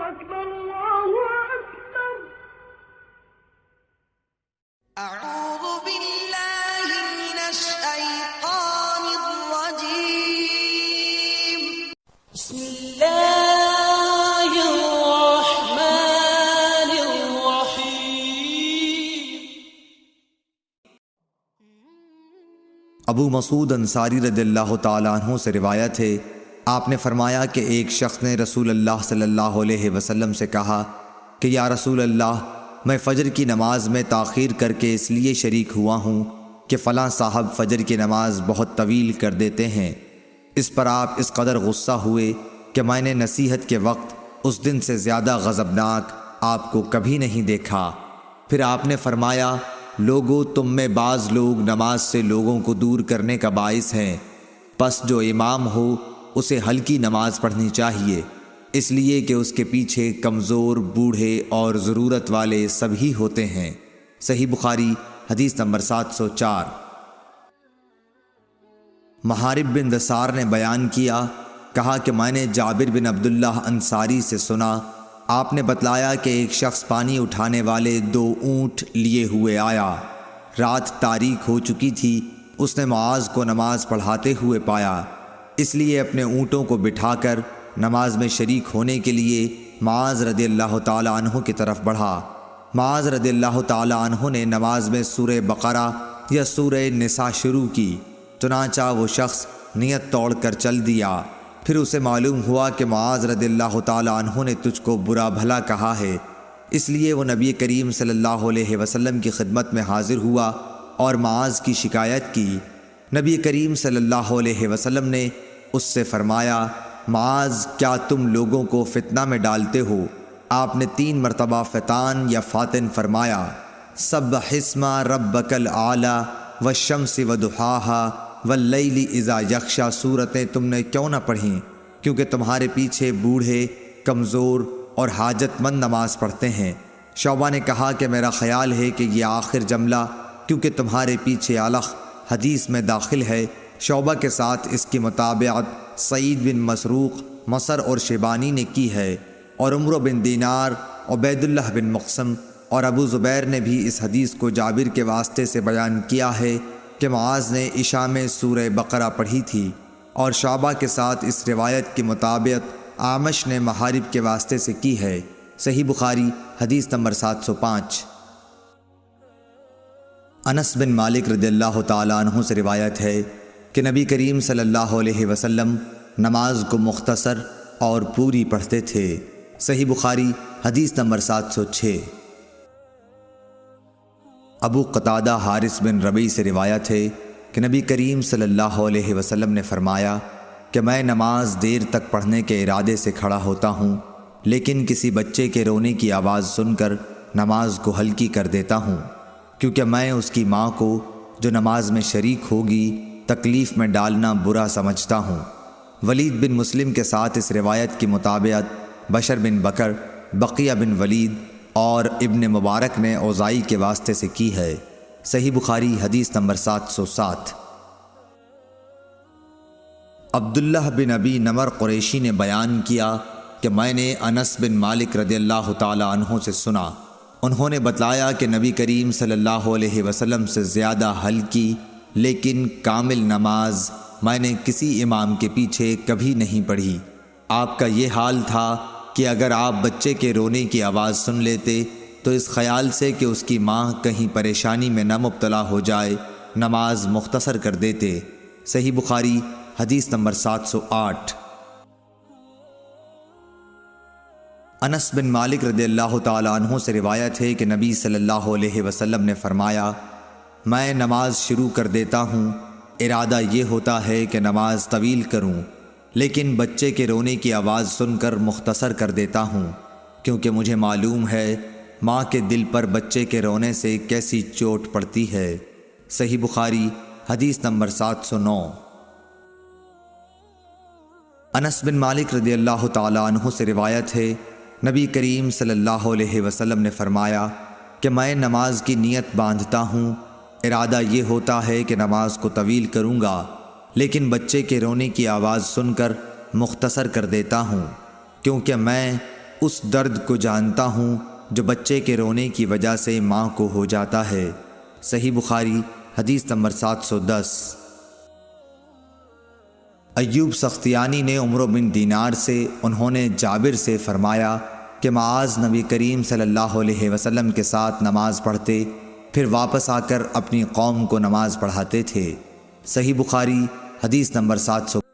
أكبر الله أكبر. أعوذ بالله من الشيطان الرجيم. بسم الله الرحمن الرحيم. ابو مسعود انصاری رضی اللہ تعالیٰ عنہ سے روایت ہے، آپ نے فرمایا کہ ایک شخص نے رسول اللہ صلی اللہ علیہ وسلم سے کہا کہ یا رسول اللہ، میں فجر کی نماز میں تاخیر کر کے اس لیے شریک ہوا ہوں کہ فلاں صاحب فجر کی نماز بہت طویل کر دیتے ہیں۔ اس پر آپ اس قدر غصہ ہوئے کہ میں نے نصیحت کے وقت اس دن سے زیادہ غضبناک آپ کو کبھی نہیں دیکھا۔ پھر آپ نے فرمایا، لوگوں، تم میں بعض لوگ نماز سے لوگوں کو دور کرنے کا باعث ہیں، پس جو امام ہو اسے ہلکی نماز پڑھنی چاہیے، اس لیے کہ اس کے پیچھے کمزور، بوڑھے اور ضرورت والے سبھی ہوتے ہیں۔ صحیح بخاری حدیث نمبر 704۔ محارب بن دثار نے بیان کیا، کہا کہ میں نے جابر بن عبداللہ انصاری سے سنا، آپ نے بتلایا کہ ایک شخص پانی اٹھانے والے 2 اونٹ لیے ہوئے آیا۔ رات تاریک ہو چکی تھی، اس نے معاذ کو نماز پڑھاتے ہوئے پایا، اس لیے اپنے اونٹوں کو بٹھا کر نماز میں شریک ہونے کے لیے معاذ رضی اللہ تعالی عنہ کی طرف بڑھا۔ معاذ رضی اللہ تعالی عنہ نے نماز میں سورہ بقرہ یا سورہ نساء شروع کی، چنانچہ وہ شخص نیت توڑ کر چل دیا۔ پھر اسے معلوم ہوا کہ معاذ رضی اللہ تعالی عنہ نے تجھ کو برا بھلا کہا ہے، اس لیے وہ نبی کریم صلی اللہ علیہ وسلم کی خدمت میں حاضر ہوا اور معاذ کی شکایت کی۔ نبی کریم صلی اللہ علیہ وسلم نے اس سے فرمایا، معاذ، کیا تم لوگوں کو فتنہ میں ڈالتے ہو؟ آپ نے 3 مرتبہ فتان یا فاتن فرمایا۔ سبح اسم ربک الاعلی والشمس وضحاہا واللیل اذا یغشی سورتیں تم نے کیوں نہ پڑھیں؟ کیونکہ تمہارے پیچھے بوڑھے، کمزور اور حاجت مند نماز پڑھتے ہیں۔ شعبہ نے کہا کہ میرا خیال ہے کہ یہ آخر جملہ کیونکہ تمہارے پیچھے علق حدیث میں داخل ہے۔ شعبہ کے ساتھ اس کی مطابعت سعید بن مسروق، مصر اور شیبانی نے کی ہے، اور عمرو بن دینار، عبید اللہ بن مقسم اور ابو زبیر نے بھی اس حدیث کو جابر کے واسطے سے بیان کیا ہے کہ معاذ نے عشاء میں سورہ بقرہ پڑھی تھی، اور شعبہ کے ساتھ اس روایت کی مطابعت اعمش نے محارب کے واسطے سے کی ہے۔ صحیح بخاری حدیث نمبر 705۔ انس بن مالک رضی اللہ تعالیٰ عنہ سے روایت ہے کہ نبی کریم صلی اللہ علیہ وسلم نماز کو مختصر اور پوری پڑھتے تھے۔ صحیح بخاری حدیث نمبر 706۔ ابو قتادہ حارث بن ربیع سے روایت ہے کہ نبی کریم صلی اللہ علیہ وسلم نے فرمایا کہ میں نماز دیر تک پڑھنے کے ارادے سے کھڑا ہوتا ہوں، لیکن کسی بچے کے رونے کی آواز سن کر نماز کو ہلکی کر دیتا ہوں، کیونکہ میں اس کی ماں کو جو نماز میں شریک ہوگی تکلیف میں ڈالنا برا سمجھتا ہوں۔ ولید بن مسلم کے ساتھ اس روایت کی مطابعت بشر بن بکر، بقیہ بن ولید اور ابن مبارک نے اوزائی کے واسطے سے کی ہے۔ صحیح بخاری حدیث نمبر 707۔ عبداللہ بن ابی نمر قریشی نے بیان کیا کہ میں نے انس بن مالک رضی اللہ تعالی عنہ سے سنا، انہوں نے بتلایا کہ نبی کریم صلی اللہ علیہ وسلم سے زیادہ ہلکی لیکن کامل نماز میں نے کسی امام کے پیچھے کبھی نہیں پڑھی۔ آپ کا یہ حال تھا کہ اگر آپ بچے کے رونے کی آواز سن لیتے تو اس خیال سے کہ اس کی ماں کہیں پریشانی میں نہ مبتلا ہو جائے نماز مختصر کر دیتے۔ صحیح بخاری حدیث نمبر 708۔ انس بن مالک رضی اللہ تعالی عنہ سے روایت ہے کہ نبی صلی اللہ علیہ وسلم نے فرمایا، میں نماز شروع کر دیتا ہوں، ارادہ یہ ہوتا ہے کہ نماز طویل کروں، لیکن بچے کے رونے کی آواز سن کر مختصر کر دیتا ہوں، کیونکہ مجھے معلوم ہے ماں کے دل پر بچے کے رونے سے کیسی چوٹ پڑتی ہے۔ صحیح بخاری حدیث نمبر 709۔ انس بن مالک رضی اللہ تعالی عنہ سے روایت ہے، نبی کریم صلی اللہ علیہ وسلم نے فرمایا کہ میں نماز کی نیت باندھتا ہوں، ارادہ یہ ہوتا ہے کہ نماز کو طویل کروں گا، لیکن بچے کے رونے کی آواز سن کر مختصر کر دیتا ہوں، کیونکہ میں اس درد کو جانتا ہوں جو بچے کے رونے کی وجہ سے ماں کو ہو جاتا ہے۔ صحیح بخاری حدیث نمبر 710۔ ایوب سختیانی نے عمرو بن دینار سے، انہوں نے جابر سے فرمایا کہ معاذ نبی کریم صلی اللہ علیہ وسلم کے ساتھ نماز پڑھتے، پھر واپس آ کر اپنی قوم کو نماز پڑھاتے تھے۔ صحیح بخاری حدیث نمبر 700۔